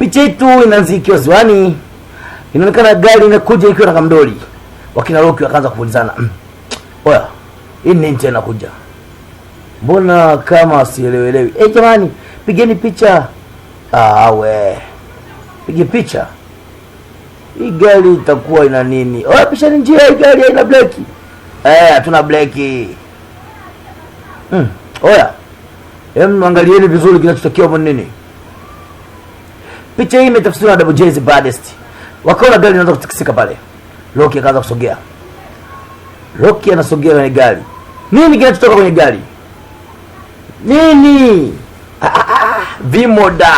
Picha yetu inaanza ikiwa ziwani. Inaonekana gari inakuja ikiwa na kamdoli. Wakina Rocky wakaanza kuulizana. Oya, hii nini tena inakuja? Mbona kama sielewelewi? Jamani, pigeni picha. We. Pige picha. Hii gari itakuwa ina nini? Oya, pisha njia, hii gari haina breki. Hatuna breki. Oya. Angalieni vizuri kinachotokea hapo nini. Picha hii imetafsiriwa na Double J's Baddest. Wakaona gari inaanza kutikisika pale. Rocky akaanza kusogea. Rocky anasogea kwenye gari. Nini kinachotoka kwenye gari? Nini? Vimoda.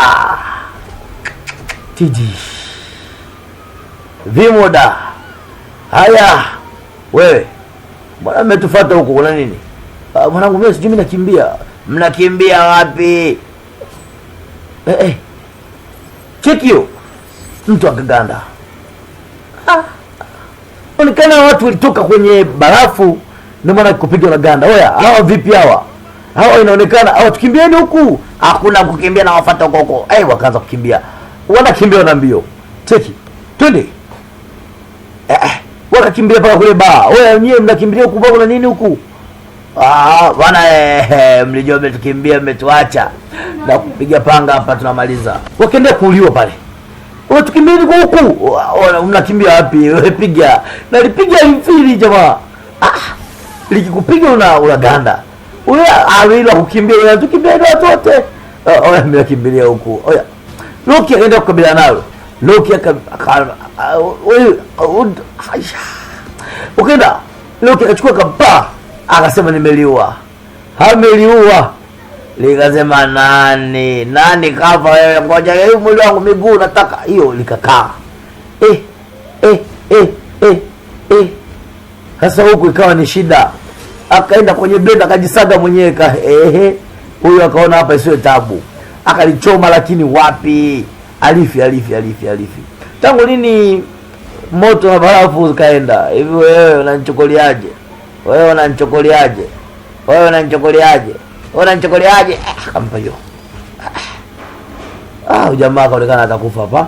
Tiji. Vimoda. Haya. Wewe. Mbona mmetufuata huko kuna nini? Mwanangu mimi sijui mimi nakimbia. Mnakimbia wapi? Cheki hiyo. Mtu akaganda. Onekana watu walitoka kwenye barafu ndio maana kupiga na ganda. Oya, hawa vipi hawa? Hawa inaonekana hawa tukimbieni huku. Hakuna kukimbia na wafuata huko. Wakaanza kukimbia. Wanakimbia na mbio. Cheki. Twende. Wakakimbia paka kule baa. Oya, nyewe mnakimbia huku baba na nini huku? Bwana mlijua mmetukimbia mmetuacha. Na kupiga panga hapa tunamaliza. Wakaenda kuuliwa pale. Tukimbia huku. Mnakimbia wapi? Wewe piga. Nalipiga mfili jamaa. Likikupiga unaganda. Wewe awila kukimbia unatukimbia watu wote. Oya mnakimbilia huku. Oya. Rocky akaenda kukabiliana nalo. Rocky ukaenda. Rocky akachukua kapa. Akasema nimeliua. Ameliua. Likasema nani kafa wewe, ngoja hiyo mwili wangu miguu nataka hiyo. Likakaa sasa huku ikawa ni shida. Akaenda kwenye blender akajisaga mwenyewe huyo akaona hapa isiwe tabu, akalichoma lakini wapi, alifi. Tangu lini moto na barafu kaenda hivi? Wewe unanichokoliaje? Unanichokoliaje? Kampa hiyo. Jamaa kaonekana atakufa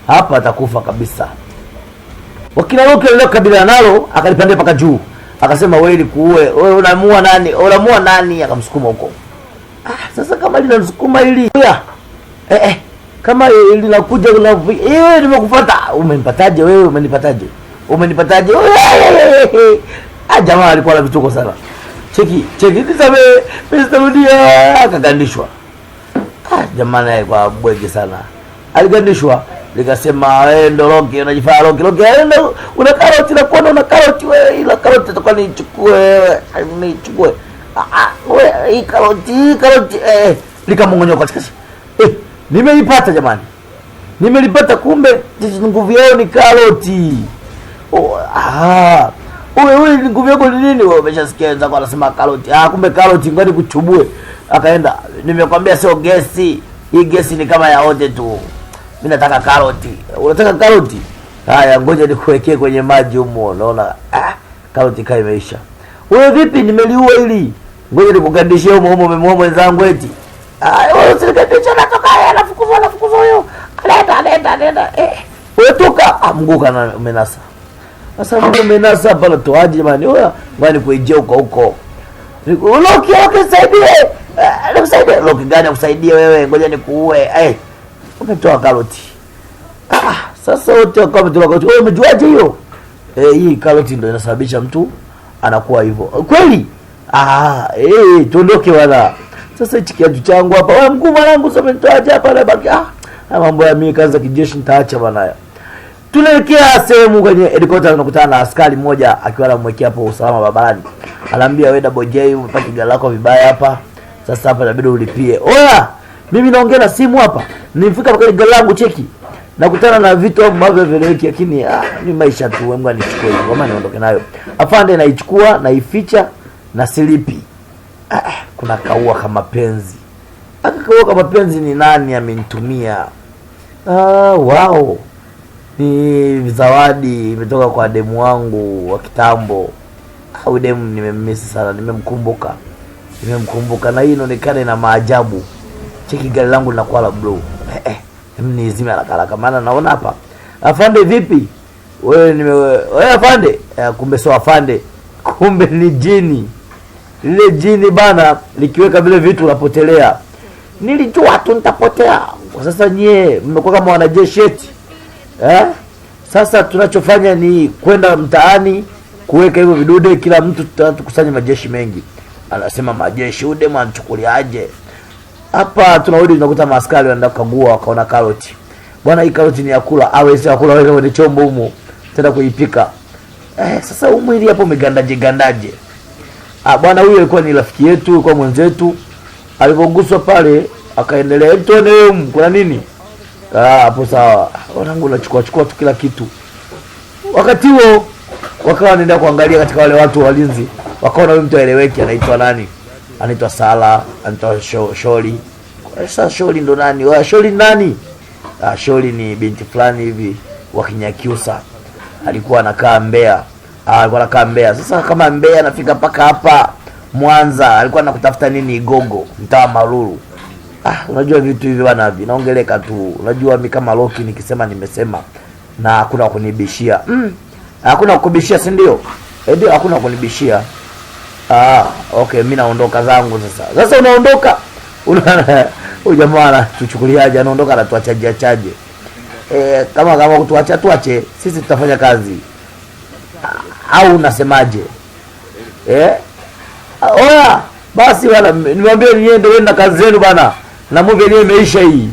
hapa atakufa kabisa. Wakina Rocky leo kabila nalo akalipanda paka juu. Akasema wewe ilikuue. Wewe unamua nani? Akamsukuma huko. Sasa kama linasukuma hili. Kama linakuja nimekufuata. Umenipataje wewe? Umenipataje? Jamaa alikuwa na vituko sana. Cheki nisame Mr. Mudia akagandishwa. Jamaa naye kwa bwege sana. Aligandishwa, likasema wewe ndo Rocky unajifanya Rocky. Una karoti na kuona una karoti wewe, ila karoti itakuwa nichukue wewe. Wewe hii karoti likamngonyoka katikati. Nimeipata jamani. Kumbe nguvu yao ni karoti. Wewe nguvu yako ni nini? Wewe umeshasikia wenzako wanasema karoti. Kumbe karoti ngani kuchubue. Akaenda, nimekwambia sio gesi. Hii gesi ni kama ya wote tu. Mimi nataka karoti. Unataka karoti? Haya ngoja nikuwekee kwenye maji humo. Unaona? Karoti kai imeisha. Wewe vipi nimeliua hili? Ngoja nikugandishie humo umemwomba wenzangu eti. Wewe usikandisha natoka anafukuzwa huyo. Alenda. Wewe toka. Mguka na umenasa. Sasa mbona umenasa hapa natoaje jamani? Oya, ngani kuijia huko. Rocky saidie. Nisaidie. Rocky gani akusaidie wewe? Ngoja nikuue. Umetoa karoti. Sasa wote wakawa karoti. Wewe umejuaje hiyo? Hii karoti ndio inasababisha mtu anakuwa hivyo. Kweli? Tuondoke wala. Sasa hichi kiatu changu hapa. Wewe mkuu mwanangu sasa umetoaje hapa na baki? Mambo ya mimi kaanza kijeshi nitaacha bwana. Tunaelekea sehemu kwenye helikopta, tunakutana na askari mmoja akiwa anamwekea hapo usalama barabarani. Anambia wewe Double J umepaki gari lako vibaya hapa. Sasa hapa inabidi ulipie. Oya, mimi naongea na simu hapa. Nilifika pale gari langu cheki. Nakutana na vitu ambavyo vieleweki lakini ni maisha tu. Mungu anichukue hivyo kama niondoke nayo. Afande naichukua na ificha na silipi. Kuna kaua kama penzi. Akakaua kama penzi ni nani amenitumia? Wow. Ni zawadi imetoka kwa demu wangu wa kitambo. Demu nimemmisi sana, nimemkumbuka na hii inaonekana ina maajabu. Cheki gari langu linakuwa la blue. Nizime haraka maana naona hapa. Afande vipi? Wewe afande? Kumbe sio afande. Kumbe ni jini. Lile jini bana likiweka vile vitu unapotelea. Nilijua tu nitapotea. Sasa nyie mmekuwa kama wanajeshi eti. Sasa tunachofanya ni kwenda mtaani kuweka hivyo vidude, kila mtu tukusanye majeshi mengi. Anasema majeshi ude mwanchukuliaje? Hapa tunarudi tunakuta maaskari wanaenda kukagua, wakaona karoti. Bwana hii karoti ni ya kula, hawezi kula wewe kwenye chombo humo. Tenda kuipika. Sasa umwili hapo umegandaje. Bwana huyu alikuwa ni rafiki yetu, alikuwa mwenzetu. Alipoguswa pale akaendelea, "Tuone kuna nini?" Hapo sawa. Wanangu nachukua tu kila kitu. Wakati huo wakawa wanaenda kuangalia katika wale watu walinzi. Wakaona huyu mtu aeleweki, anaitwa nani? Anaitwa Sala, anaitwa Sholi. Sasa Sholi ndo nani? Sholi nani? Sholi ni binti fulani hivi wa Kinyakyusa. Alikuwa anakaa Mbeya. Sasa kama Mbeya anafika paka hapa Mwanza, alikuwa anakutafuta nini Igogo, mtaa Maruru. Unajua vitu hivi bwana vinaongeleka tu. Unajua mimi kama Loki nikisema nimesema na hakuna kunibishia. Hakuna kukubishia, si ndio? Ndio, hakuna kunibishia. Okay, mimi naondoka zangu sasa. Sasa unaondoka. Huyu jamaa anatuchukuliaje? Anaondoka na tuachaje. Kama kutuacha tuache, sisi tutafanya kazi. Au unasemaje? Oya, basi wala nimwambie niende na kazi zenu bana. Na movie ile imeisha hii.